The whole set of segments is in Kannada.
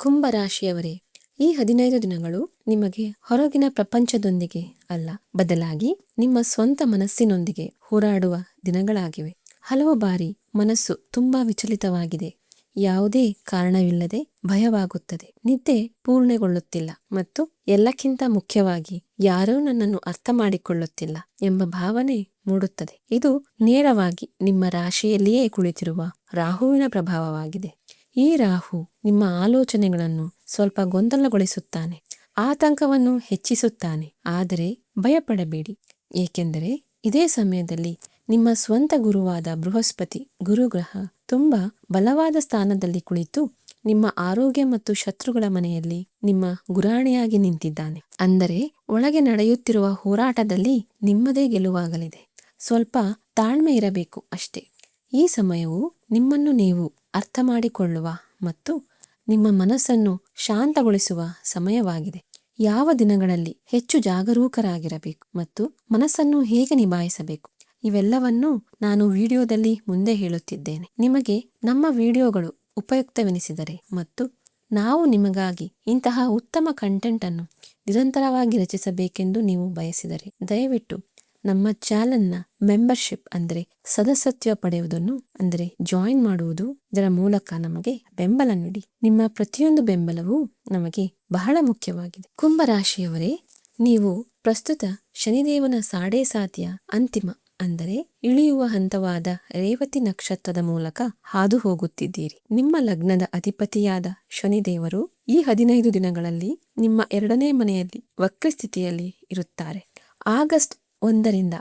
ಕುಂಭರಾಶಿಯವರೇ, ಈ 15 ದಿನಗಳು ನಿಮಗೆ ಹೊರಗಿನ ಪ್ರಪಂಚದೊಂದಿಗೆ ಅಲ್ಲ, ಬದಲಾಗಿ ನಿಮ್ಮ ಸ್ವಂತ ಮನಸ್ಸಿನೊಂದಿಗೆ ಹೋರಾಡುವ ದಿನಗಳಾಗಿವೆ. ಹಲವು ಬಾರಿ ಮನಸ್ಸು ತುಂಬಾ ವಿಚಲಿತವಾಗಿದೆ. ಯಾವುದೇ ಕಾರಣವಿಲ್ಲದೆ ಭಯವಾಗುತ್ತದೆ. ನಿದ್ದೆ ಪೂರ್ಣಗೊಳ್ಳುತ್ತಿಲ್ಲ ಮತ್ತು ಎಲ್ಲಕ್ಕಿಂತ ಮುಖ್ಯವಾಗಿ ಯಾರೂ ನನ್ನನ್ನು ಅರ್ಥ ಮಾಡಿಕೊಳ್ಳುತ್ತಿಲ್ಲ ಎಂಬ ಭಾವನೆ ಮೂಡುತ್ತದೆ. ಇದು ನೇರವಾಗಿ ನಿಮ್ಮ ರಾಶಿಯಲ್ಲಿಯೇ ಕುಳಿತಿರುವ ರಾಹುವಿನ ಪ್ರಭಾವವಾಗಿದೆ. ಈ ರಾಹು ನಿಮ್ಮ ಆಲೋಚನೆಗಳನ್ನು ಸ್ವಲ್ಪ ಗೊಂದಲಗೊಳಿಸುತ್ತಾನೆ, ಆತಂಕವನ್ನು ಹೆಚ್ಚಿಸುತ್ತಾನೆ. ಆದರೆ ಭಯಪಡಬೇಡಿ, ಏಕೆಂದರೆ ಇದೇ ಸಮಯದಲ್ಲಿ ನಿಮ್ಮ ಸ್ವಂತ ಗುರುವಾದ ಬೃಹಸ್ಪತಿ ಗುರುಗ್ರಹ ತುಂಬಾ ಬಲವಾದ ಸ್ಥಾನದಲ್ಲಿ ಕುಳಿತು ನಿಮ್ಮ ಆರೋಗ್ಯ ಮತ್ತು ಶತ್ರುಗಳ ಮನೆಯಲ್ಲಿ ನಿಮ್ಮ ಗುರಾಣಿಯಾಗಿ ನಿಂತಿದ್ದಾನೆ. ಅಂದರೆ ಒಳಗೆ ನಡೆಯುತ್ತಿರುವ ಹೋರಾಟದಲ್ಲಿ ನಿಮ್ಮದೇ ಗೆಲುವಾಗಲಿದೆ. ಸ್ವಲ್ಪ ತಾಳ್ಮೆ ಇರಬೇಕು ಅಷ್ಟೇ. ಈ ಸಮಯವು ನಿಮ್ಮನ್ನು ನೀವು ಅರ್ಥ ಮಾಡಿಕೊಳ್ಳುವ ಮತ್ತು ನಿಮ್ಮ ಮನಸ್ಸನ್ನು ಶಾಂತಗೊಳಿಸುವ ಸಮಯವಾಗಿದೆ. ಯಾವ ದಿನಗಳಲ್ಲಿ ಹೆಚ್ಚು ಜಾಗರೂಕರಾಗಿರಬೇಕು ಮತ್ತು ಮನಸ್ಸನ್ನು ಹೇಗೆ ನಿಭಾಯಿಸಬೇಕು ಇವೆಲ್ಲವನ್ನೂ ನಾನು ವಿಡಿಯೋದಲ್ಲಿ ಮುಂದೆ ಹೇಳುತ್ತಿದ್ದೇನೆ. ನಿಮಗೆ ನಮ್ಮ ವಿಡಿಯೋಗಳು ಉಪಯುಕ್ತವೆನಿಸಿದರೆ ಮತ್ತು ನಾವು ನಿಮಗಾಗಿ ಇಂತಹ ಉತ್ತಮ ಕಂಟೆಂಟ್ ಅನ್ನು ನಿರಂತರವಾಗಿ ರಚಿಸಬೇಕೆಂದು ನೀವು ಬಯಸಿದರೆ ದಯವಿಟ್ಟು ನಮ್ಮ ಚಾನೆಲ್ನ ಮೆಂಬರ್ಶಿಪ್ ಅಂದರೆ ಸದಸ್ಯತ್ವ ಪಡೆಯುವುದನ್ನು ಅಂದರೆ ಜಾಯಿನ್ ಮಾಡುವುದು, ಇದರ ಮೂಲಕ ನಮಗೆ ಬೆಂಬಲ ನೀಡಿ. ನಿಮ್ಮ ಪ್ರತಿಯೊಂದು ಬೆಂಬಲವೂ ನಮಗೆ ಬಹಳ ಮುಖ್ಯವಾಗಿದೆ. ಕುಂಭರಾಶಿಯವರೇ, ನೀವು ಪ್ರಸ್ತುತ ಶನಿದೇವನ ಸಾಡೇಸಾತಿಯ ಅಂತಿಮ ಅಂದರೆ ಇಳಿಯುವ ಹಂತವಾದ ರೇವತಿ ನಕ್ಷತ್ರದ ಮೂಲಕ ಹಾದು ಹೋಗುತ್ತಿದ್ದೀರಿ. ನಿಮ್ಮ ಲಗ್ನದ ಅಧಿಪತಿಯಾದ ಶನಿದೇವರು ಈ 15 ದಿನಗಳಲ್ಲಿ ನಿಮ್ಮ 2ನೇ ಮನೆಯಲ್ಲಿ ವಕ್ರಸ್ಥಿತಿಯಲ್ಲಿ ಇರುತ್ತಾರೆ. ಆಗಸ್ಟ್ 1ರಿಂದ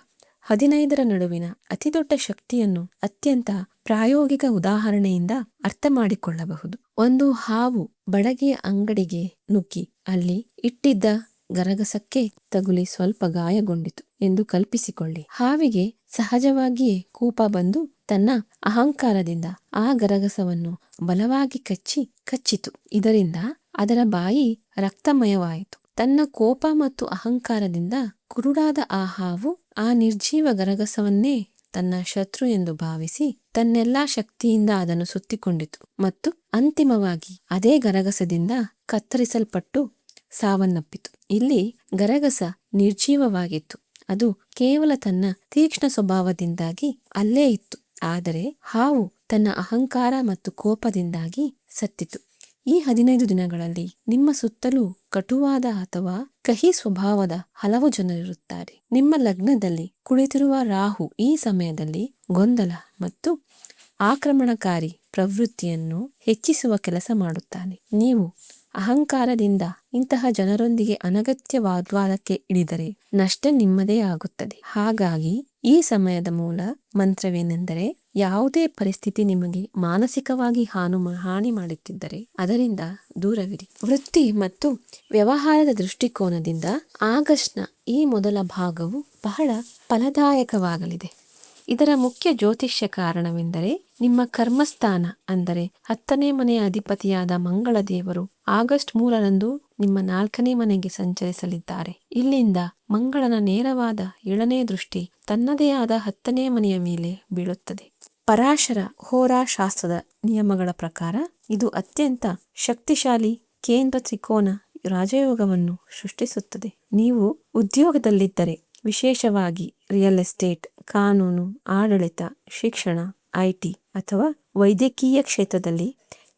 15ರ ನಡುವಿನ ಅತಿದೊಡ್ಡ ಶಕ್ತಿಯನ್ನು ಅತ್ಯಂತ ಪ್ರಾಯೋಗಿಕ ಉದಾಹರಣೆಯಿಂದ ಅರ್ಥ ಮಾಡಿಕೊಳ್ಳಬಹುದು. ಒಂದು ಹಾವು ಬಡಗಿಯ ಅಂಗಡಿಗೆ ನುಗ್ಗಿ ಅಲ್ಲಿ ಇಟ್ಟಿದ್ದ ಗರಗಸಕ್ಕೆ ತಗುಲಿ ಸ್ವಲ್ಪ ಗಾಯಗೊಂಡಿತು ಎಂದು ಕಲ್ಪಿಸಿಕೊಳ್ಳಿ. ಹಾವಿಗೆ ಸಹಜವಾಗಿಯೇ ಕೋಪ ಬಂದು ತನ್ನ ಅಹಂಕಾರದಿಂದ ಆ ಗರಗಸವನ್ನು ಬಲವಾಗಿ ಕಚ್ಚಿತು. ಇದರಿಂದ ಅದರ ಬಾಯಿ ರಕ್ತಮಯವಾಯಿತು. ತನ್ನ ಕೋಪ ಮತ್ತು ಅಹಂಕಾರದಿಂದ ಕುರುಡಾದ ಆ ಹಾವು ಆ ನಿರ್ಜೀವ ಗರಗಸವನ್ನೇ ತನ್ನ ಶತ್ರು ಎಂದು ಭಾವಿಸಿ ತನ್ನೆಲ್ಲಾ ಶಕ್ತಿಯಿಂದ ಅದನ್ನು ಸುತ್ತಿಕೊಂಡಿತು ಮತ್ತು ಅಂತಿಮವಾಗಿ ಅದೇ ಗರಗಸದಿಂದ ಕತ್ತರಿಸಲ್ಪಟ್ಟು ಸಾವನ್ನಪ್ಪಿತು. ಇಲ್ಲಿ ಗರಗಸ ನಿರ್ಜೀವವಾಗಿತ್ತು. ಅದು ಕೇವಲ ತನ್ನ ತೀಕ್ಷ್ಣ ಸ್ವಭಾವದಿಂದಾಗಿ ಅಲ್ಲೇ ಇತ್ತು. ಆದರೆ ಹಾವು ತನ್ನ ಅಹಂಕಾರ ಮತ್ತು ಕೋಪದಿಂದಾಗಿ ಸತ್ತಿತು. ಈ 15 ದಿನಗಳಲ್ಲಿ ನಿಮ್ಮ ಸುತ್ತಲೂ ಕಟುವಾದ ಅಥವಾ ಕಹಿ ಸ್ವಭಾವದ ಹಲವು ಜನರಿರುತ್ತಾರೆ. ನಿಮ್ಮ ಲಗ್ನದಲ್ಲಿ ಕುಳಿತಿರುವ ರಾಹು ಈ ಸಮಯದಲ್ಲಿ ಗೊಂದಲ ಮತ್ತು ಆಕ್ರಮಣಕಾರಿ ಪ್ರವೃತ್ತಿಯನ್ನು ಹೆಚ್ಚಿಸುವ ಕೆಲಸ ಮಾಡುತ್ತಾನೆ. ನೀವು ಅಹಂಕಾರದಿಂದ ಇಂತಹ ಜನರೊಂದಿಗೆ ಅನಗತ್ಯ ವಾಗ್ವಾದಕ್ಕೆ ಇಳಿದರೆ ನಷ್ಟ ನಿಮ್ಮದೇ ಆಗುತ್ತದೆ. ಹಾಗಾಗಿ ಈ ಸಮಯದ ಮೂಲ ಮಂತ್ರವೇನೆಂದರೆ, ಯಾವುದೇ ಪರಿಸ್ಥಿತಿ ನಿಮಗೆ ಮಾನಸಿಕವಾಗಿ ಹಾನಿ ಮಾಡುತ್ತಿದ್ದರೆ ಅದರಿಂದ ದೂರವಿರಿ. ವೃತ್ತಿ ಮತ್ತು ವ್ಯವಹಾರದ ದೃಷ್ಟಿಕೋನದಿಂದ ಆಗಸ್ಟ್ನ ಈ ಮೊದಲ ಭಾಗವು ಬಹಳ ಫಲದಾಯಕವಾಗಲಿದೆ. ಇದರ ಮುಖ್ಯ ಜ್ಯೋತಿಷ್ಯ ಕಾರಣವೆಂದರೆ ನಿಮ್ಮ ಕರ್ಮಸ್ಥಾನ ಅಂದರೆ 10ನೇ ಮನೆಯ ಅಧಿಪತಿಯಾದ ಮಂಗಳ ದೇವರು ಆಗಸ್ಟ್ 3ರಂದು ನಿಮ್ಮ 4ನೇ ಮನೆಗೆ ಸಂಚರಿಸಲಿದ್ದಾರೆ. ಇಲ್ಲಿಂದ ಮಂಗಳನ ನೇರವಾದ 7ನೇ ದೃಷ್ಟಿ ತನ್ನದೇ ಆದ 10ನೇ ಮನೆಯ ಮೇಲೆ ಬೀಳುತ್ತದೆ. ಪರಾಶರ ಹೋರಾಶಾಸ್ತ್ರದ ನಿಯಮಗಳ ಪ್ರಕಾರ ಇದು ಅತ್ಯಂತ ಶಕ್ತಿಶಾಲಿ ಕೇಂದ್ರ ತ್ರಿಕೋನ ರಾಜಯೋಗವನ್ನು ಸೃಷ್ಟಿಸುತ್ತದೆ. ನೀವು ಉದ್ಯೋಗದಲ್ಲಿದ್ದರೆ, ವಿಶೇಷವಾಗಿ ರಿಯಲ್ ಎಸ್ಟೇಟ್, ಕಾನೂನು, ಆಡಳಿತ, ಶಿಕ್ಷಣ, IT ಅಥವಾ ವೈದ್ಯಕೀಯ ಕ್ಷೇತ್ರದಲ್ಲಿ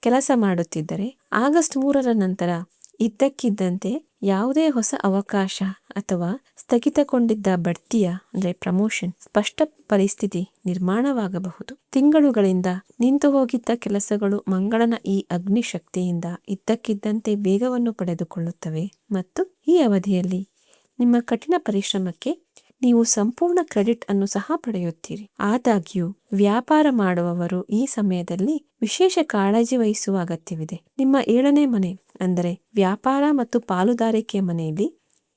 ಕೆಲಸ ಮಾಡುತ್ತಿದ್ದರೆ ಆಗಸ್ಟ್ 3ರ ನಂತರ ಇದ್ದಕ್ಕಿದ್ದಂತೆ ಯಾವುದೇ ಹೊಸ ಅವಕಾಶ ಅಥವಾ ಸ್ಥಗಿತಗೊಂಡಿದ್ದ ಬಡ್ತಿಯ ಅಂದರೆ ಪ್ರಮೋಷನ್ ಸ್ಪಷ್ಟ ಪರಿಸ್ಥಿತಿ ನಿರ್ಮಾಣವಾಗಬಹುದು. ತಿಂಗಳುಗಳಿಂದ ನಿಂತು ಹೋಗಿದ್ದ ಕೆಲಸಗಳು ಮಂಗಳನ ಈ ಅಗ್ನಿ ಶಕ್ತಿಯಿಂದ ಇದ್ದಕ್ಕಿದ್ದಂತೆ ವೇಗವನ್ನು ಪಡೆದುಕೊಳ್ಳುತ್ತವೆ ಮತ್ತು ಈ ಅವಧಿಯಲ್ಲಿ ನಿಮ್ಮ ಕಠಿಣ ಪರಿಶ್ರಮಕ್ಕೆ ನೀವು ಸಂಪೂರ್ಣ ಕ್ರೆಡಿಟ್ ಅನ್ನು ಸಹ ಪಡೆಯುತ್ತೀರಿ. ಆದಾಗ್ಯೂ ವ್ಯಾಪಾರ ಮಾಡುವವರು ಈ ಸಮಯದಲ್ಲಿ ವಿಶೇಷ ಕಾಳಜಿ ವಹಿಸುವ ಅಗತ್ಯವಿದೆ. ನಿಮ್ಮ 7ನೇ ಮನೆ ಅಂದರೆ ವ್ಯಾಪಾರ ಮತ್ತು ಪಾಲುದಾರಿಕೆಯ ಮನೆಯಲ್ಲಿ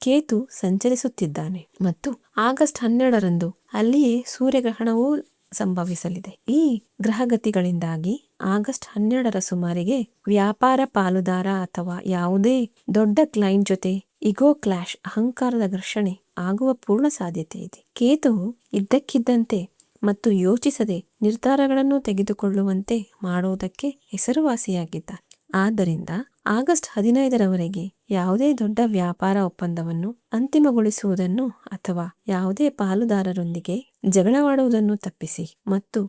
ಕೇತು ಸಂಚರಿಸುತ್ತಿದ್ದಾನೆ ಮತ್ತು ಆಗಸ್ಟ್ 12ರಂದು ಅಲ್ಲಿಯೇ ಸೂರ್ಯಗ್ರಹಣವೂ ಸಂಭವಿಸಲಿದೆ. ಈ ಗ್ರಹಗತಿಗಳಿಂದಾಗಿ ಆಗಸ್ಟ್ 12ರ ಸುಮಾರಿಗೆ ವ್ಯಾಪಾರ ಪಾಲುದಾರ ಅಥವಾ ಯಾವುದೇ ದೊಡ್ಡ ಕ್ಲೈಂಟ್ ಜೊತೆ ಇಗೋ ಕ್ಲಾಶ್ ಅಹಂಕಾರದ ಘರ್ಷಣೆ ಆಗುವ ಪೂರ್ಣ ಸಾಧ್ಯತೆ ಇದೆ. ಕೇತುವು ಇದ್ದಕ್ಕಿದ್ದಂತೆ ಮತ್ತು ಯೋಚಿಸದೆ ನಿರ್ಧಾರಗಳನ್ನು ತೆಗೆದುಕೊಳ್ಳುವಂತೆ ಮಾಡುವುದಕ್ಕೆ ಹೆಸರುವಾಸಿಯಾಗಿದ್ದಾನೆ. ಆದ್ದರಿಂದ ಆಗಸ್ಟ್ 15ರವರೆಗೆ ಯಾವುದೇ ದೊಡ್ಡ ವ್ಯಾಪಾರ ಒಪ್ಪಂದವನ್ನು ಅಂತಿಮಗೊಳಿಸುವುದನ್ನು ಅಥವಾ ಯಾವುದೇ ಪಾಲುದಾರರೊಂದಿಗೆ ಜಗಳವಾಡುವುದನ್ನು ತಪ್ಪಿಸಿ ಮತ್ತು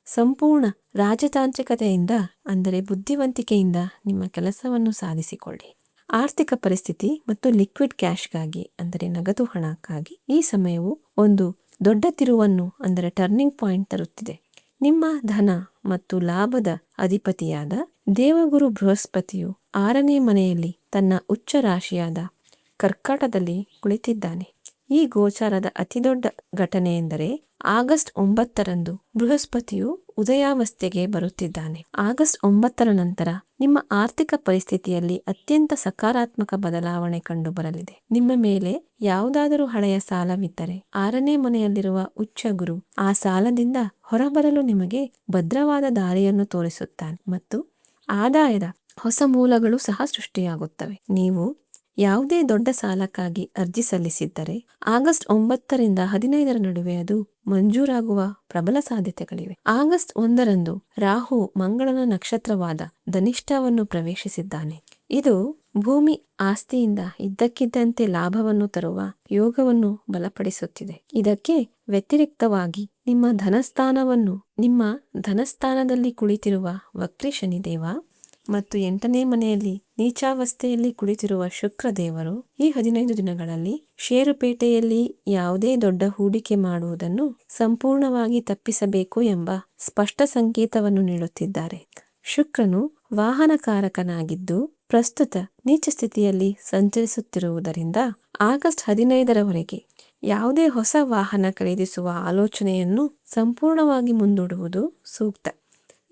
ಸಂಪೂರ್ಣ ರಾಜತಾಂತ್ರಿಕತೆಯಿಂದ ಅಂದರೆ ಬುದ್ಧಿವಂತಿಕೆಯಿಂದ ನಿಮ್ಮ ಕೆಲಸವನ್ನು ಸಾಧಿಸಿಕೊಳ್ಳಿ. ಆರ್ಥಿಕ ಪರಿಸ್ಥಿತಿ ಮತ್ತು ಲಿಕ್ವಿಡ್ ಕ್ಯಾಶ್ಗಾಗಿ ಅಂದರೆ ನಗದು ಹಣಕ್ಕಾಗಿ ಈ ಸಮಯವು ಒಂದು ದೊಡ್ಡ ತಿರುವನ್ನು ಅಂದರೆ ಟರ್ನಿಂಗ್ ಪಾಯಿಂಟ್ ತರುತ್ತಿದೆ. ನಿಮ್ಮ ಧನ ಮತ್ತು ಲಾಭದ ಅಧಿಪತಿಯಾದ ದೇವಗುರು ಬೃಹಸ್ಪತಿಯು 6ನೇ ಮನೆಯಲ್ಲಿ ತನ್ನ ಉಚ್ಚ ರಾಶಿಯಾದ ಕರ್ಕಾಟದಲ್ಲಿ ಕುಳಿತಿದ್ದಾನೆ. ಈ ಗೋಚಾರದ ಅತಿದೊಡ್ಡ ಘಟನೆ ಎಂದರೆ ಆಗಸ್ಟ್ 9ರಂದು ಬೃಹಸ್ಪತಿಯು ಉದಯಾವಸ್ಥೆಗೆ ಬರುತ್ತಿದ್ದಾನೆ. ಆಗಸ್ಟ್ 9ರ ನಂತರ ನಿಮ್ಮ ಆರ್ಥಿಕ ಪರಿಸ್ಥಿತಿಯಲ್ಲಿ ಅತ್ಯಂತ ಸಕಾರಾತ್ಮಕ ಬದಲಾವಣೆ ಕಂಡುಬರಲಿದೆ. ನಿಮ್ಮ ಮೇಲೆ ಯಾವುದಾದರೂ ಹಳೆಯ ಸಾಲವಿದ್ದರೆ 6ನೇ ಮನೆಯಲ್ಲಿರುವ ಉಚ್ಚ ಗುರು ಆ ಸಾಲದಿಂದ ಹೊರಬರಲು ನಿಮಗೆ ಭದ್ರವಾದ ದಾರಿಯನ್ನು ತೋರಿಸುತ್ತಾನೆ ಮತ್ತು ಆದಾಯದ ಹೊಸ ಮೂಲಗಳು ಸಹ ಸೃಷ್ಟಿಯಾಗುತ್ತವೆ. ನೀವು ಯಾವುದೇ ದೊಡ್ಡ ಸಾಲಕ್ಕಾಗಿ ಅರ್ಜಿ ಸಲ್ಲಿಸಿದ್ದರೆ ಆಗಸ್ಟ್ 9ರಿಂದ 15ರ ನಡುವೆ ಅದು ಮಂಜೂರಾಗುವ ಪ್ರಬಲ ಸಾಧ್ಯತೆಗಳಿವೆ. ಆಗಸ್ಟ್ 1ರಂದು ರಾಹು ಮಂಗಳನ ನಕ್ಷತ್ರವಾದ ಧನಿಷ್ಠವನ್ನು ಪ್ರವೇಶಿಸಿದ್ದಾನೆ. ಇದು ಭೂಮಿ ಆಸ್ತಿಯಿಂದ ಇದ್ದಕ್ಕಿದ್ದಂತೆ ಲಾಭವನ್ನು ತರುವ ಯೋಗವನ್ನು ಬಲಪಡಿಸುತ್ತಿದೆ. ಇದಕ್ಕೆ ವ್ಯತಿರಿಕ್ತವಾಗಿ ನಿಮ್ಮ ಧನಸ್ಥಾನದಲ್ಲಿ ಕುಳಿತಿರುವ ವಕ್ರಿ ಶನಿದೇವ ಮತ್ತು 8ನೇ ಮನೆಯಲ್ಲಿ ನೀಚಾವಸ್ಥೆಯಲ್ಲಿ ಕುಳಿತಿರುವ ಶುಕ್ರ ದೇವರು ಈ 15 ದಿನಗಳಲ್ಲಿ ಷೇರುಪೇಟೆಯಲ್ಲಿ ಯಾವುದೇ ದೊಡ್ಡ ಹೂಡಿಕೆ ಮಾಡುವುದನ್ನು ಸಂಪೂರ್ಣವಾಗಿ ತಪ್ಪಿಸಬೇಕು ಎಂಬ ಸ್ಪಷ್ಟ ಸಂಕೇತವನ್ನು ನೀಡುತ್ತಿದ್ದಾರೆ. ಶುಕ್ರನು ವಾಹನಕಾರಕನಾಗಿದ್ದು ಪ್ರಸ್ತುತ ನೀಚ ಸ್ಥಿತಿಯಲ್ಲಿ ಸಂಚರಿಸುತ್ತಿರುವುದರಿಂದ ಆಗಸ್ಟ್ 15ರವರೆಗೆ ಯಾವುದೇ ಹೊಸ ವಾಹನ ಖರೀದಿಸುವ ಆಲೋಚನೆಯನ್ನು ಸಂಪೂರ್ಣವಾಗಿ ಮುಂದೂಡುವುದು ಸೂಕ್ತ.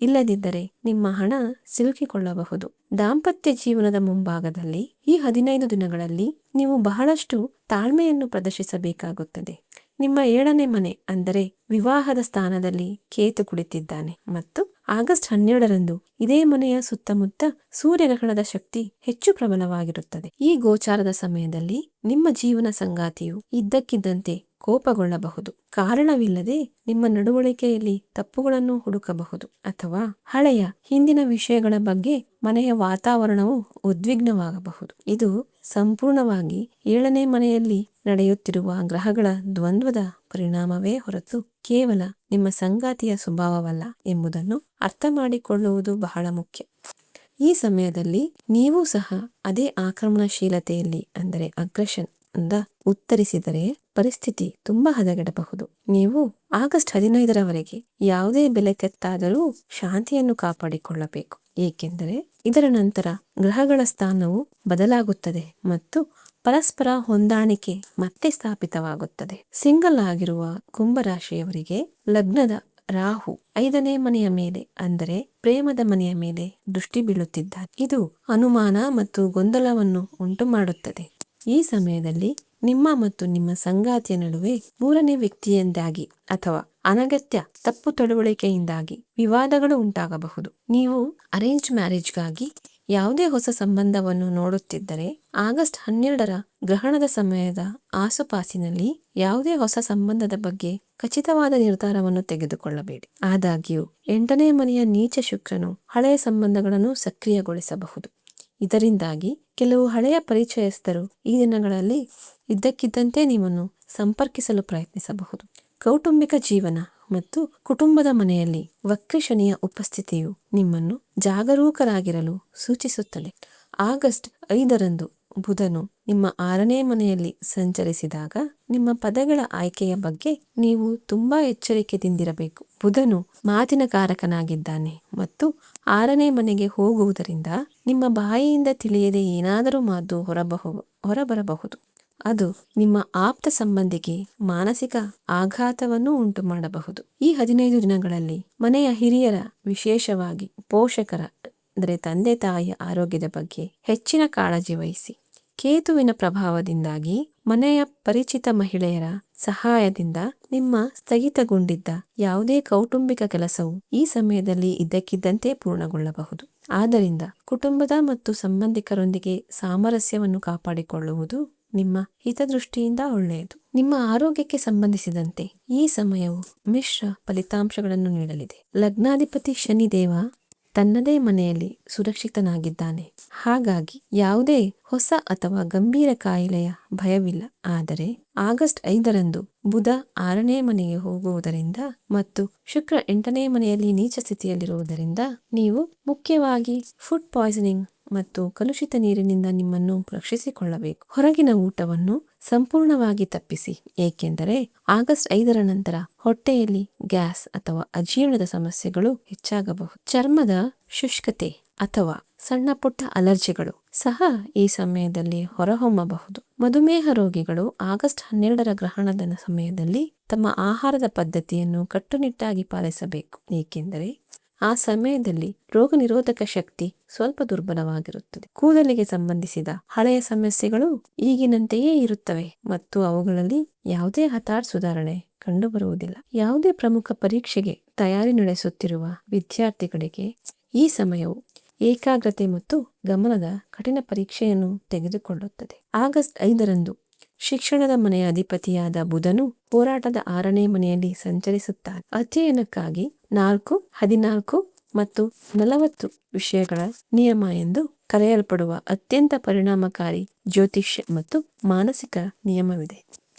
ಇಲ್ಲದಿದ್ದರೆ ನಿಮ್ಮ ಹಣ ಸಿಲುಕಿಕೊಳ್ಳಬಹುದು. ದಾಂಪತ್ಯ ಜೀವನದ ಮುಂಭಾಗದಲ್ಲಿ ಈ 15 ದಿನಗಳಲ್ಲಿ ನೀವು ಬಹಳಷ್ಟು ತಾಳ್ಮೆಯನ್ನು ಪ್ರದರ್ಶಿಸಬೇಕಾಗುತ್ತದೆ. ನಿಮ್ಮ 7ನೇ ಮನೆ ಅಂದರೆ ವಿವಾಹದ ಸ್ಥಾನದಲ್ಲಿ ಕೇತು ಕುಳಿತಿದ್ದಾನೆ ಮತ್ತು ಆಗಸ್ಟ್ 12ರಂದು ಇದೇ ಮನೆಯ ಸುತ್ತಮುತ್ತ ಸೂರ್ಯಗ್ರಹಣದ ಶಕ್ತಿ ಹೆಚ್ಚು ಪ್ರಬಲವಾಗಿರುತ್ತದೆ. ಈ ಗೋಚಾರದ ಸಮಯದಲ್ಲಿ ನಿಮ್ಮ ಜೀವನ ಸಂಗಾತಿಯು ಇದ್ದಕ್ಕಿದ್ದಂತೆ ಕೋಪಗೊಳ್ಳಬಹುದು. ಕಾರಣವಿಲ್ಲದೆ ನಿಮ್ಮ ನಡವಳಿಕೆಯಲ್ಲಿ ತಪ್ಪುಗಳನ್ನು ಹುಡುಕಬಹುದು ಅಥವಾ ಹಳೆಯ ಹಿಂದಿನ ವಿಷಯಗಳ ಬಗ್ಗೆ ಮನೆಯ ವಾತಾವರಣವು ಉದ್ವಿಗ್ನವಾಗಬಹುದು. ಇದು ಸಂಪೂರ್ಣವಾಗಿ 7ನೇ ಮನೆಯಲ್ಲಿ ನಡೆಯುತ್ತಿರುವ ಗ್ರಹಗಳ ದ್ವಂದ್ವದ ಪರಿಣಾಮವೇ ಹೊರತು ಕೇವಲ ನಿಮ್ಮ ಸಂಗಾತಿಯ ಸ್ವಭಾವವಲ್ಲ ಎಂಬುದನ್ನು ಅರ್ಥ ಮಾಡಿಕೊಳ್ಳುವುದು ಬಹಳ ಮುಖ್ಯ. ಈ ಸಮಯದಲ್ಲಿ ನೀವು ಸಹ ಅದೇ ಆಕ್ರಮಣಶೀಲತೆಯಲ್ಲಿ ಅಂದರೆ ಅಗ್ರೆಷನ್ ಇಂದ ಉತ್ತರಿಸಿದರೆ ಪರಿಸ್ಥಿತಿ ತುಂಬಾ ಹದಗೆಡಬಹುದು. ನೀವು ಆಗಸ್ಟ್ 15ರವರೆಗೆ ಯಾವುದೇ ಬೆಲೆ ತೆತ್ತಾದರೂ ಶಾಂತಿಯನ್ನು ಕಾಪಾಡಿಕೊಳ್ಳಬೇಕು, ಏಕೆಂದರೆ ಇದರ ನಂತರ ಗ್ರಹಗಳ ಸ್ಥಾನವು ಬದಲಾಗುತ್ತದೆ ಮತ್ತು ಪರಸ್ಪರ ಹೊಂದಾಣಿಕೆ ಮತ್ತೆ ಸ್ಥಾಪಿತವಾಗುತ್ತದೆ. ಸಿಂಗಲ್ ಆಗಿರುವ ಕುಂಭರಾಶಿಯವರಿಗೆ ಲಗ್ನದ ರಾಹು 5ನೇ ಮನೆಯ ಮೇಲೆ ಅಂದರೆ ಪ್ರೇಮದ ಮನೆಯ ಮೇಲೆ ದೃಷ್ಟಿ ಬೀಳುತ್ತಿದ್ದಾರೆ. ಇದು ಅನುಮಾನ ಮತ್ತು ಗೊಂದಲವನ್ನು ಉಂಟು ಮಾಡುತ್ತದೆ. ಈ ಸಮಯದಲ್ಲಿ ನಿಮ್ಮ ಮತ್ತು ನಿಮ್ಮ ಸಂಗಾತಿಯ ನಡುವೆ 3ನೇ ವ್ಯಕ್ತಿಯಿಂದಾಗಿ ಅಥವಾ ಅನಗತ್ಯ ತಪ್ಪು ತಿಳುವಳಿಕೆಯಿಂದಾಗಿ ವಿವಾದಗಳು ಉಂಟಾಗಬಹುದು. ನೀವು ಅರೇಂಜ್ ಮ್ಯಾರೇಜ್ಗಾಗಿ ಯಾವುದೇ ಹೊಸ ಸಂಬಂಧವನ್ನು ನೋಡುತ್ತಿದ್ದರೆ ಆಗಸ್ಟ್ 12ರ ಗ್ರಹಣದ ಸಮಯದ ಆಸುಪಾಸಿನಲ್ಲಿ ಯಾವುದೇ ಹೊಸ ಸಂಬಂಧದ ಬಗ್ಗೆ ಖಚಿತವಾದ ನಿರ್ಧಾರವನ್ನು ತೆಗೆದುಕೊಳ್ಳಬೇಡಿ. ಆದಾಗ್ಯೂ 8ನೇ ಮನೆಯ ನೀಚ ಶುಕ್ರನು ಹಳೆಯ ಸಂಬಂಧಗಳನ್ನು ಸಕ್ರಿಯಗೊಳಿಸಬಹುದು. ಇದರಿಂದಾಗಿ ಕೆಲವು ಹಳೆಯ ಪರಿಚಯಸ್ಥರು ಈ ದಿನಗಳಲ್ಲಿ ಇದ್ದಕ್ಕಿದ್ದಂತೆ ನಿಮ್ಮನ್ನು ಸಂಪರ್ಕಿಸಲು ಪ್ರಯತ್ನಿಸಬಹುದು. ಕೌಟುಂಬಿಕ ಜೀವನ ಮತ್ತು ಕುಟುಂಬದ ಮನೆಯಲ್ಲಿ ವಕ್ರಿ ಶನಿಯ ಉಪಸ್ಥಿತಿಯು ನಿಮ್ಮನ್ನು ಜಾಗರೂಕರಾಗಿರಲು ಸೂಚಿಸುತ್ತದೆ. ಆಗಸ್ಟ್ 5ರಂದು ಬುಧನು ನಿಮ್ಮ 6ನೇ ಮನೆಯಲ್ಲಿ ಸಂಚರಿಸಿದಾಗ ನಿಮ್ಮ ಪದಗಳ ಆಯ್ಕೆಯ ಬಗ್ಗೆ ನೀವು ತುಂಬಾ ಎಚ್ಚರಿಕೆಯಿಂದಿರಬೇಕು. ಬುಧನು ಮಾತಿನ ಕಾರಕನಾಗಿದ್ದಾನೆ ಮತ್ತು 6ನೇ ಮನೆಗೆ ಹೋಗುವುದರಿಂದ ನಿಮ್ಮ ಬಾಯಿಯಿಂದ ತಿಳಿಯದೆ ಏನಾದರೂ ಮಾತು ಹೊರಬರಬಹುದು. ಅದು ನಿಮ್ಮ ಆಪ್ತ ಸಂಬಂಧಿಗೆ ಮಾನಸಿಕ ಆಘಾತವನ್ನು ಉಂಟು ಮಾಡಬಹುದು. ಈ 15 ದಿನಗಳಲ್ಲಿ ಮನೆಯ ಹಿರಿಯರ, ವಿಶೇಷವಾಗಿ ಪೋಷಕರ ಅಂದರೆ ತಂದೆ ತಾಯಿಯ ಆರೋಗ್ಯದ ಬಗ್ಗೆ ಹೆಚ್ಚಿನ ಕಾಳಜಿ ವಹಿಸಿ. ಕೇತುವಿನ ಪ್ರಭಾವದಿಂದಾಗಿ ಮನೆಯ ಪರಿಚಿತ ಮಹಿಳೆಯರ ಸಹಾಯದಿಂದ ನಿಮ್ಮ ಸ್ಥಗಿತಗೊಂಡಿದ್ದ ಯಾವುದೇ ಕೌಟುಂಬಿಕ ಕೆಲಸವು ಈ ಸಮಯದಲ್ಲಿ ಇದ್ದಕ್ಕಿದ್ದಂತೆ ಪೂರ್ಣಗೊಳ್ಳಬಹುದು. ಆದ್ದರಿಂದ ಕುಟುಂಬದ ಮತ್ತು ಸಂಬಂಧಿಕರೊಂದಿಗೆ ಸಾಮರಸ್ಯವನ್ನು ಕಾಪಾಡಿಕೊಳ್ಳುವುದು ನಿಮ್ಮ ಹಿತದೃಷ್ಟಿಯಿಂದ ಒಳ್ಳೆಯದು. ನಿಮ್ಮ ಆರೋಗ್ಯಕ್ಕೆ ಸಂಬಂಧಿಸಿದಂತೆ ಈ ಸಮಯವು ಮಿಶ್ರ ಫಲಿತಾಂಶಗಳನ್ನು ನೀಡಲಿದೆ. ಲಗ್ನಾಧಿಪತಿ ಶನಿದೇವ ತನ್ನದೇ ಮನೆಯಲ್ಲಿ ಸುರಕ್ಷಿತನಾಗಿದ್ದಾನೆ. ಹಾಗಾಗಿ ಯಾವುದೇ ಹೊಸ ಅಥವಾ ಗಂಭೀರ ಕಾಯಿಲೆಯ ಭಯವಿಲ್ಲ. ಆದರೆ ಆಗಸ್ಟ್ 5ರಂದು ಬುಧ 6ನೇ ಮನೆಗೆ ಹೋಗುವುದರಿಂದ ಮತ್ತು ಶುಕ್ರ 8ನೇ ಮನೆಯಲ್ಲಿ ನೀಚ ಸ್ಥಿತಿಯಲ್ಲಿರುವುದರಿಂದ ನೀವು ಮುಖ್ಯವಾಗಿ ಫುಡ್ ಪಾಯ್ಸನಿಂಗ್ ಮತ್ತು ಕಲುಷಿತ ನೀರಿನಿಂದ ನಿಮ್ಮನ್ನು ರಕ್ಷಿಸಿಕೊಳ್ಳಬೇಕು. ಹೊರಗಿನ ಊಟವನ್ನು ಸಂಪೂರ್ಣವಾಗಿ ತಪ್ಪಿಸಿ, ಏಕೆಂದರೆ ಆಗಸ್ಟ್ 5ರ ನಂತರ ಹೊಟ್ಟೆಯಲ್ಲಿ ಗ್ಯಾಸ್ ಅಥವಾ ಅಜೀರ್ಣದ ಸಮಸ್ಯೆಗಳು ಹೆಚ್ಚಾಗಬಹುದು. ಚರ್ಮದ ಶುಷ್ಕತೆ ಅಥವಾ ಸಣ್ಣ ಪುಟ್ಟ ಅಲರ್ಜಿಗಳು ಸಹ ಈ ಸಮಯದಲ್ಲಿ ಹೊರಹೊಮ್ಮಬಹುದು. ಮಧುಮೇಹ ರೋಗಿಗಳು ಆಗಸ್ಟ್ 12ರ ಗ್ರಹಣದ ಸಮಯದಲ್ಲಿ ತಮ್ಮ ಆಹಾರದ ಪದ್ಧತಿಯನ್ನು ಕಟ್ಟುನಿಟ್ಟಾಗಿ ಪಾಲಿಸಬೇಕು, ಏಕೆಂದರೆ ಆ ಸಮಯದಲ್ಲಿ ರೋಗ ನಿರೋಧಕ ಶಕ್ತಿ ಸ್ವಲ್ಪ ದುರ್ಬಲವಾಗಿರುತ್ತದೆ. ಕೂದಲಿಗೆ ಸಂಬಂಧಿಸಿದ ಹಳೆಯ ಸಮಸ್ಯೆಗಳು ಈಗಿನಂತೆಯೇ ಇರುತ್ತವೆ ಮತ್ತು ಅವುಗಳಲ್ಲಿ ಯಾವುದೇ ಹಠಾತ್ ಸುಧಾರಣೆ ಕಂಡುಬರುವುದಿಲ್ಲ. ಯಾವುದೇ ಪ್ರಮುಖ ಪರೀಕ್ಷೆಗೆ ತಯಾರಿ ನಡೆಸುತ್ತಿರುವ ವಿದ್ಯಾರ್ಥಿಗಳಿಗೆ ಈ ಸಮಯವು ಏಕಾಗ್ರತೆ ಮತ್ತು ಗಮನದ ಕಠಿಣ ಪರೀಕ್ಷೆಯನ್ನು ತೆಗೆದುಕೊಳ್ಳುತ್ತದೆ. ಆಗಸ್ಟ್ 5ರಂದು ಶಿಕ್ಷಣದ ಮನೆಯ ಅಧಿಪತಿಯಾದ ಬುಧನು ಹೋರಾಟದ 6ನೇ ಮನೆಯಲ್ಲಿ ಸಂಚರಿಸುತ್ತಾನೆ. ಅಧ್ಯಯನಕ್ಕಾಗಿ 4, 14 ಮತ್ತು 40 ವಿಷಯಗಳ ನಿಯಮ ಎಂದು ಕರೆಯಲ್ಪಡುವ ಅತ್ಯಂತ ಪರಿಣಾಮಕಾರಿ ಜ್ಯೋತಿಷ್ಯ ಮತ್ತು ಮಾನಸಿಕ ನಿಯಮವಿದೆ.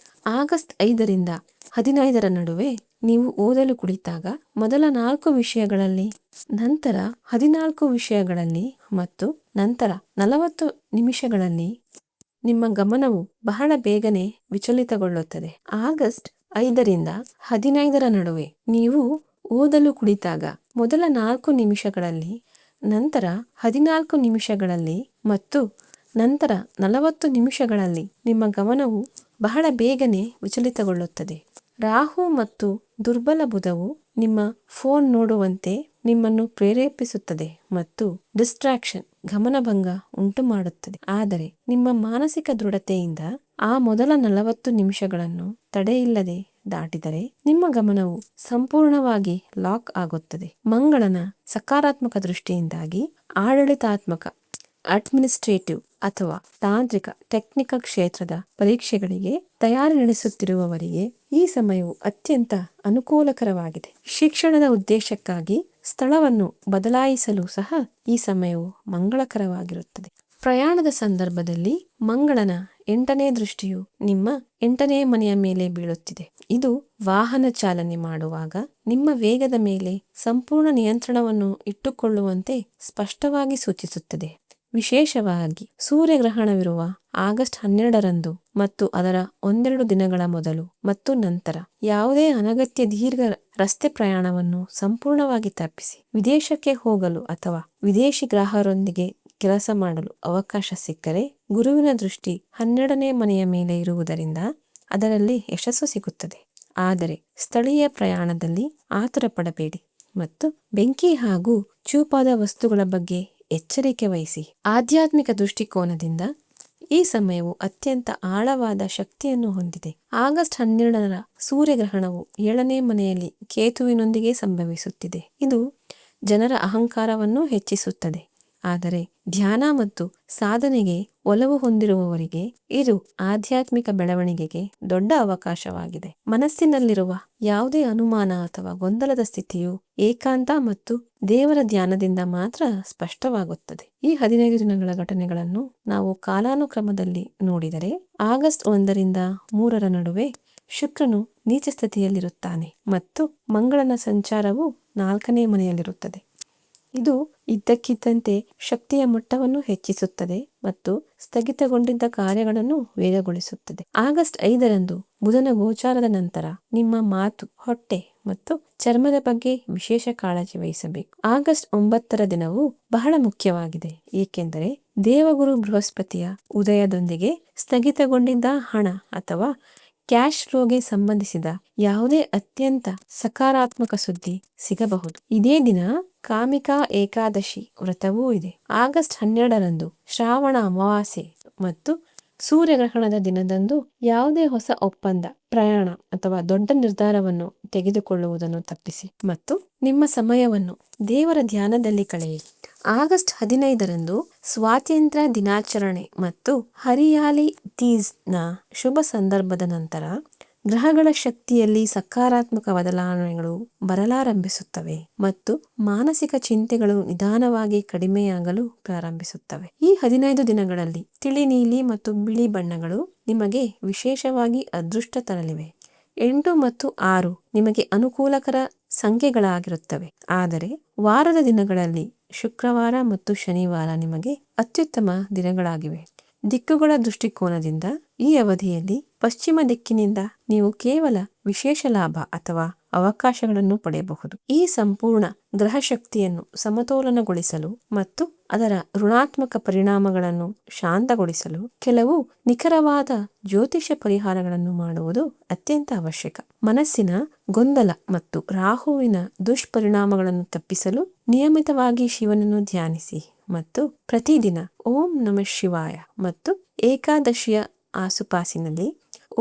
ಆಗಸ್ಟ್ 5ರಿಂದ 15ರ ನಡುವೆ ನೀವು ಓದಲು ಕುಳಿತಾಗ ಮೊದಲ 4 ವಿಷಯಗಳಲ್ಲಿ, ನಂತರ 14 ವಿಷಯಗಳಲ್ಲಿ ಮತ್ತು ನಂತರ 40 ನಿಮಿಷಗಳಲ್ಲಿ ನಿಮ್ಮ ಗಮನವು ಬಹಳ ಬೇಗನೆ ವಿಚಲಿತಗೊಳ್ಳುತ್ತದೆ. ಆಗಸ್ಟ್ 5ರಿಂದ 15ರ ನಡುವೆ ನೀವು ಓದಲು ಕುಳಿತಾಗ ಮೊದಲ 4 ನಿಮಿಷಗಳಲ್ಲಿ, ನಂತರ 14 ನಿಮಿಷಗಳಲ್ಲಿ ಮತ್ತು ನಂತರ 40 ನಿಮಿಷಗಳಲ್ಲಿ ನಿಮ್ಮ ಗಮನವು ಬಹಳ ಬೇಗನೆ ವಿಚಲಿತಗೊಳ್ಳುತ್ತದೆ. ರಾಹು ಮತ್ತು ದುರ್ಬಲ ಬುಧವು ನಿಮ್ಮ ಫೋನ್ ನೋಡುವಂತೆ ನಿಮ್ಮನ್ನು ಪ್ರೇರೇಪಿಸುತ್ತದೆ ಮತ್ತು ಡಿಸ್ಟ್ರಾಕ್ಷನ್ ಗಮನಭಂಗ ಉಂಟು ಮಾಡುತ್ತದೆ. ಆದರೆ ನಿಮ್ಮ ಮಾನಸಿಕ ದೃಢತೆಯಿಂದ ಆ ಮೊದಲ 40 ನಿಮಿಷಗಳನ್ನು ತಡೆಯಿಲ್ಲದೆ ದಾಟಿದರೆ ನಿಮ್ಮ ಗಮನವು ಸಂಪೂರ್ಣವಾಗಿ ಲಾಕ್ ಆಗುತ್ತದೆ. ಮಂಗಳನ ಸಕಾರಾತ್ಮಕ ದೃಷ್ಟಿಯಿಂದಾಗಿ ಆಡಳಿತಾತ್ಮಕ, ಅಡ್ಮಿನಿಸ್ಟ್ರೇಟಿವ್ ಅಥವಾ ತಾಂತ್ರಿಕ ಟೆಕ್ನಿಕಲ್ ಕ್ಷೇತ್ರದ ಪರೀಕ್ಷೆಗಳಿಗೆ ತಯಾರಿ ನಡೆಸುತ್ತಿರುವವರಿಗೆ ಈ ಸಮಯವು ಅತ್ಯಂತ ಅನುಕೂಲಕರವಾಗಿದೆ. ಶಿಕ್ಷಣದ ಉದ್ದೇಶಕ್ಕಾಗಿ ಸ್ಥಳವನ್ನು ಬದಲಾಯಿಸಲು ಸಹ ಈ ಸಮಯವು ಮಂಗಳಕರವಾಗಿರುತ್ತದೆ. ಪ್ರಯಾಣದ ಸಂದರ್ಭದಲ್ಲಿ ಮಂಗಳನ 8ನೇ ದೃಷ್ಟಿಯು ನಿಮ್ಮ 8ನೇ ಮನೆಯ ಮೇಲೆ ಬೀಳುತ್ತಿದೆ. ಇದು ವಾಹನ ಚಾಲನೆ ಮಾಡುವಾಗ ನಿಮ್ಮ ವೇಗದ ಮೇಲೆ ಸಂಪೂರ್ಣ ನಿಯಂತ್ರಣವನ್ನು ಇಟ್ಟುಕೊಳ್ಳುವಂತೆ ಸ್ಪಷ್ಟವಾಗಿ ಸೂಚಿಸುತ್ತದೆ. ವಿಶೇಷವಾಗಿ ಸೂರ್ಯಗ್ರಹಣವಿರುವ ಆಗಸ್ಟ್ 12ರಂದು ಮತ್ತು ಅದರ 1-2 ದಿನಗಳ ಮೊದಲು ಮತ್ತು ನಂತರ ಯಾವುದೇ ಅನಗತ್ಯ ದೀರ್ಘ ರಸ್ತೆ ಪ್ರಯಾಣವನ್ನು ಸಂಪೂರ್ಣವಾಗಿ ತಪ್ಪಿಸಿ. ವಿದೇಶಕ್ಕೆ ಹೋಗಲು ಅಥವಾ ವಿದೇಶಿ ಗ್ರಾಹಕರೊಂದಿಗೆ ಕೆಲಸ ಮಾಡಲು ಅವಕಾಶ ಸಿಕ್ಕರೆ ಗುರುವಿನ ದೃಷ್ಟಿ 12ನೇ ಮನೆಯ ಮೇಲೆ ಇರುವುದರಿಂದ ಅದರಲ್ಲಿ ಯಶಸ್ಸು ಸಿಗುತ್ತದೆ. ಆದರೆ ಸ್ಥಳೀಯ ಪ್ರಯಾಣದಲ್ಲಿ ಆತುರ ಪಡಬೇಡಿ ಮತ್ತು ಬೆಂಕಿ ಹಾಗೂ ಚೂಪಾದ ವಸ್ತುಗಳ ಬಗ್ಗೆ ಎಚ್ಚರಿಕೆ ವಹಿಸಿ. ಆಧ್ಯಾತ್ಮಿಕ ದೃಷ್ಟಿಕೋನದಿಂದ ಈ ಸಮಯವು ಅತ್ಯಂತ ಆಳವಾದ ಶಕ್ತಿಯನ್ನು ಹೊಂದಿದೆ. ಆಗಸ್ಟ್ 12ರ ಸೂರ್ಯಗ್ರಹಣವು 7ನೇ ಮನೆಯಲ್ಲಿ ಕೇತುವಿನೊಂದಿಗೆ ಸಂಭವಿಸುತ್ತಿದೆ. ಇದು ಜನರ ಅಹಂಕಾರವನ್ನು ಹೆಚ್ಚಿಸುತ್ತದೆ. ಆದರೆ ಧ್ಯಾನ ಮತ್ತು ಸಾಧನೆಗೆ ಒಲವು ಹೊಂದಿರುವವರಿಗೆ ಇದು ಆಧ್ಯಾತ್ಮಿಕ ಬೆಳವಣಿಗೆಗೆ ದೊಡ್ಡ ಅವಕಾಶವಾಗಿದೆ. ಮನಸ್ಸಿನಲ್ಲಿರುವ ಯಾವುದೇ ಅನುಮಾನ ಅಥವಾ ಗೊಂದಲದ ಸ್ಥಿತಿಯು ಏಕಾಂತ ಮತ್ತು ದೇವರ ಧ್ಯಾನದಿಂದ ಮಾತ್ರ ಸ್ಪಷ್ಟವಾಗುತ್ತದೆ. ಈ 15 ದಿನಗಳ ಘಟನೆಗಳನ್ನು ನಾವು ಕಾಲಾನುಕ್ರಮದಲ್ಲಿ ನೋಡಿದರೆ, ಆಗಸ್ಟ್ 1ರಿಂದ 3ರ ನಡುವೆ ಶುಕ್ರನು ನೀಚ ಸ್ಥಿತಿಯಲ್ಲಿರುತ್ತಾನೆ ಮತ್ತು ಮಂಗಳನ ಸಂಚಾರವು 4ನೇ ಮನೆಯಲ್ಲಿರುತ್ತದೆ. ಇದು ಇದ್ದಕ್ಕಿದ್ದಂತೆ ಶಕ್ತಿಯ ಮಟ್ಟವನ್ನು ಹೆಚ್ಚಿಸುತ್ತದೆ ಮತ್ತು ಸ್ಥಗಿತಗೊಂಡಿದ್ದ ಕಾರ್ಯಗಳನ್ನು ವೇಗಗೊಳಿಸುತ್ತದೆ. ಆಗಸ್ಟ್ 5ರಂದು ಬುಧನ ಗೋಚಾರದ ನಂತರ ನಿಮ್ಮ ಮಾತು, ಹೊಟ್ಟೆ ಮತ್ತು ಚರ್ಮದ ಬಗ್ಗೆ ವಿಶೇಷ ಕಾಳಜಿ ವಹಿಸಬೇಕು. ಆಗಸ್ಟ್ 9ರ ದಿನವು ಬಹಳ ಮುಖ್ಯವಾಗಿದೆ, ಏಕೆಂದರೆ ದೇವಗುರು ಬೃಹಸ್ಪತಿಯ ಉದಯದೊಂದಿಗೆ ಸ್ಥಗಿತಗೊಂಡಿದ್ದ ಹಣ ಅಥವಾ ಕ್ಯಾಶ್ ಫ್ಲೋಗೆ ಸಂಬಂಧಿಸಿದ ಯಾವುದೇ ಅತ್ಯಂತ ಸಕಾರಾತ್ಮಕ ಸುದ್ದಿ ಸಿಗಬಹುದು. ಇದೇ ದಿನ ಕಾಮಿಕಾ ಏಕಾದಶಿ ವ್ರತವೂ ಇದೆ. ಆಗಸ್ಟ್ 12ರಂದು ಶ್ರಾವಣ ಅಮಾವಾಸ್ಯೆ ಮತ್ತು ಸೂರ್ಯಗ್ರಹಣದ ದಿನದಂದು ಯಾವುದೇ ಹೊಸ ಒಪ್ಪಂದ, ಪ್ರಯಾಣ ಅಥವಾ ದೊಡ್ಡ ನಿರ್ಧಾರವನ್ನು ತೆಗೆದುಕೊಳ್ಳುವುದನ್ನು ತಪ್ಪಿಸಿ ಮತ್ತು ನಿಮ್ಮ ಸಮಯವನ್ನು ದೇವರ ಧ್ಯಾನದಲ್ಲಿ ಕಳೆಯಿರಿ. ಆಗಸ್ಟ್ 15ರಂದು ಸ್ವಾತಂತ್ರ್ಯ ದಿನಾಚರಣೆ ಮತ್ತು ಹರಿಯಾಲಿ ತೀಜ್ನ ಶುಭ ಸಂದರ್ಭದ ನಂತರ ಗ್ರಹಗಳ ಶಕ್ತಿಯಲ್ಲಿ ಸಕಾರಾತ್ಮಕ ಬದಲಾವಣೆಗಳು ಬರಲಾರಂಭಿಸುತ್ತವೆ ಮತ್ತು ಮಾನಸಿಕ ಚಿಂತೆಗಳು ನಿಧಾನವಾಗಿ ಕಡಿಮೆಯಾಗಲು ಪ್ರಾರಂಭಿಸುತ್ತವೆ. ಈ 15 ದಿನಗಳಲ್ಲಿ ತಿಳಿ ನೀಲಿ ಮತ್ತು ಬಿಳಿ ಬಣ್ಣಗಳು ನಿಮಗೆ ವಿಶೇಷವಾಗಿ ಅದೃಷ್ಟ ತರಲಿವೆ. 8 ಮತ್ತು 6 ನಿಮಗೆ ಅನುಕೂಲಕರ ಸಂಖ್ಯೆಗಳಾಗಿರುತ್ತವೆ. ಆದರೆ ವಾರದ ದಿನಗಳಲ್ಲಿ ಶುಕ್ರವಾರ ಮತ್ತು ಶನಿವಾರ ನಿಮಗೆ ಅತ್ಯುತ್ತಮ ದಿನಗಳಾಗಿವೆ. ದಿಕ್ಕುಗಳ ದೃಷ್ಟಿಕೋನದಿಂದ ಈ ಅವಧಿಯಲ್ಲಿ ಪಶ್ಚಿಮ ದಿಕ್ಕಿನಿಂದ ನೀವು ಕೇವಲ ವಿಶೇಷ ಲಾಭ ಅಥವಾ ಅವಕಾಶಗಳನ್ನು ಪಡೆಯಬಹುದು. ಈ ಸಂಪೂರ್ಣ ಗ್ರಹ ಶಕ್ತಿಯನ್ನು ಸಮತೋಲನಗೊಳಿಸಲು ಮತ್ತು ಅದರ ಋಣಾತ್ಮಕ ಪರಿಣಾಮಗಳನ್ನು ಶಾಂತಗೊಳಿಸಲು ಕೆಲವು ನಿಖರವಾದ ಜ್ಯೋತಿಷ್ಯ ಪರಿಹಾರಗಳನ್ನು ಮಾಡುವುದು ಅತ್ಯಂತ ಅವಶ್ಯಕ. ಮನಸ್ಸಿನ ಗೊಂದಲ ಮತ್ತು ರಾಹುವಿನ ದುಷ್ಪರಿಣಾಮಗಳನ್ನು ತಪ್ಪಿಸಲು ನಿಯಮಿತವಾಗಿ ಶಿವನನ್ನು ಧ್ಯಾನಿಸಿ ಮತ್ತು ಪ್ರತಿದಿನ ಓಂ ನಮಃ ಶಿವಾಯ ಮತ್ತು ಏಕಾದಶಿಯ ಆಸುಪಾಸಿನಲ್ಲಿ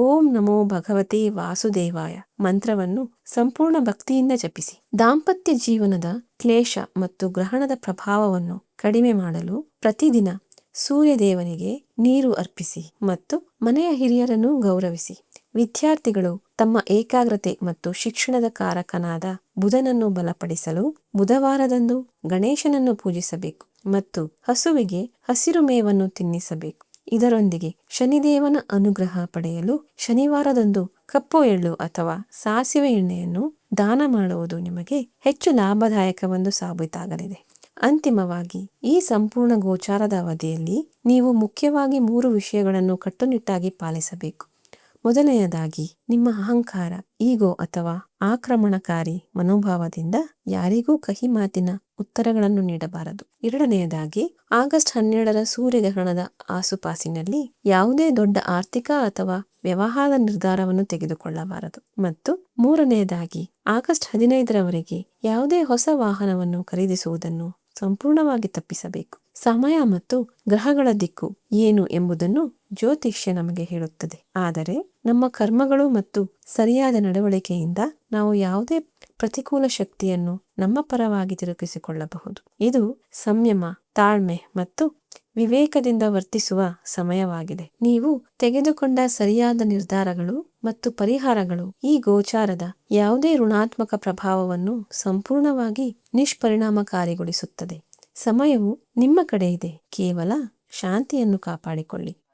ಓಂ ನಮೋ ಭಗವತೆ ವಾಸುದೇವಾಯ ಮಂತ್ರವನ್ನು ಸಂಪೂರ್ಣ ಭಕ್ತಿಯಿಂದ ಜಪಿಸಿ. ದಾಂಪತ್ಯ ಜೀವನದ ಕ್ಲೇಶ ಮತ್ತು ಗ್ರಹಣದ ಪ್ರಭಾವವನ್ನು ಕಡಿಮೆ ಮಾಡಲು ಪ್ರತಿದಿನ ಸೂರ್ಯದೇವನಿಗೆ ನೀರು ಅರ್ಪಿಸಿ ಮತ್ತು ಮನೆಯ ಹಿರಿಯರನ್ನು ಗೌರವಿಸಿ. ವಿದ್ಯಾರ್ಥಿಗಳು ತಮ್ಮ ಏಕಾಗ್ರತೆ ಮತ್ತು ಶಿಕ್ಷಣದ ಕಾರಕನಾದ ಬುಧನನ್ನು ಬಲಪಡಿಸಲು ಬುಧವಾರದಂದು ಗಣೇಶನನ್ನು ಪೂಜಿಸಬೇಕು ಮತ್ತು ಹಸುವಿಗೆ ಹಸಿರು ಮೇವನ್ನು ತಿನ್ನಿಸಬೇಕು. ಇದರೊಂದಿಗೆ ಶನಿದೇವನ ಅನುಗ್ರಹ ಪಡೆಯಲು ಶನಿವಾರದಂದು ಕಪ್ಪು ಎಳ್ಳು ಅಥವಾ ಸಾಸಿವೆ ಎಣ್ಣೆಯನ್ನು ದಾನ ಮಾಡುವುದು ನಿಮಗೆ ಹೆಚ್ಚು ಲಾಭದಾಯಕವೆಂದು ಸಾಬೀತಾಗಲಿದೆ. ಅಂತಿಮವಾಗಿ ಈ ಸಂಪೂರ್ಣ ಗೋಚಾರದ ಅವಧಿಯಲ್ಲಿ ನೀವು ಮುಖ್ಯವಾಗಿ 3 ವಿಷಯಗಳನ್ನು ಕಟ್ಟುನಿಟ್ಟಾಗಿ ಪಾಲಿಸಬೇಕು. ಮೊದಲನೆಯದಾಗಿ, ನಿಮ್ಮ ಅಹಂಕಾರ, ಈಗೋ ಅಥವಾ ಆಕ್ರಮಣಕಾರಿ ಮನೋಭಾವದಿಂದ ಯಾರಿಗೂ ಕಹಿ ಮಾತಿನ ಉತ್ತರಗಳನ್ನು ನೀಡಬಾರದು. ಎರಡನೆಯದಾಗಿ, ಆಗಸ್ಟ್ 12ರ ಸೂರ್ಯಗ್ರಹಣದ ಆಸುಪಾಸಿನಲ್ಲಿ ಯಾವುದೇ ದೊಡ್ಡ ಆರ್ಥಿಕ ಅಥವಾ ವ್ಯವಹಾರದ ನಿರ್ಧಾರವನ್ನು ತೆಗೆದುಕೊಳ್ಳಬಾರದು. ಮತ್ತು ಮೂರನೆಯದಾಗಿ, ಆಗಸ್ಟ್ 15ರವರೆಗೆ ಯಾವುದೇ ಹೊಸ ವಾಹನವನ್ನು ಖರೀದಿಸುವುದನ್ನು ಸಂಪೂರ್ಣವಾಗಿ ತಪ್ಪಿಸಬೇಕು. ಸಮಯ ಮತ್ತು ಗ್ರಹಗಳ ದಿಕ್ಕು ಏನು ಎಂಬುದನ್ನು ಜ್ಯೋತಿಷ್ಯ ನಮಗೆ ಹೇಳುತ್ತದೆ. ಆದರೆ ನಮ್ಮ ಕರ್ಮಗಳು ಮತ್ತು ಸರಿಯಾದ ನಡವಳಿಕೆಯಿಂದ ನಾವು ಯಾವುದೇ ಪ್ರತಿಕೂಲ ಶಕ್ತಿಯನ್ನು ನಮ್ಮ ಪರವಾಗಿ ತಿರುಗಿಸಿಕೊಳ್ಳಬಹುದು. ಇದು ಸಂಯಮ, ತಾಳ್ಮೆ ಮತ್ತು ವಿವೇಕದಿಂದ ವರ್ತಿಸುವ ಸಮಯವಾಗಿದೆ. ನೀವು ತೆಗೆದುಕೊಂಡ ಸರಿಯಾದ ನಿರ್ಧಾರಗಳು ಮತ್ತು ಪರಿಹಾರಗಳು ಈ ಗೋಚಾರದ ಯಾವುದೇ ಋಣಾತ್ಮಕ ಪ್ರಭಾವವನ್ನು ಸಂಪೂರ್ಣವಾಗಿ ನಿಷ್ಪರಿಣಾಮಕಾರಿಗೊಳಿಸುತ್ತದೆ. ಸಮಯವು ನಿಮ್ಮ ಕಡೆ ಇದೆ. ಕೇವಲ ಶಾಂತಿಯನ್ನು ಕಾಪಾಡಿಕೊಳ್ಳಿ.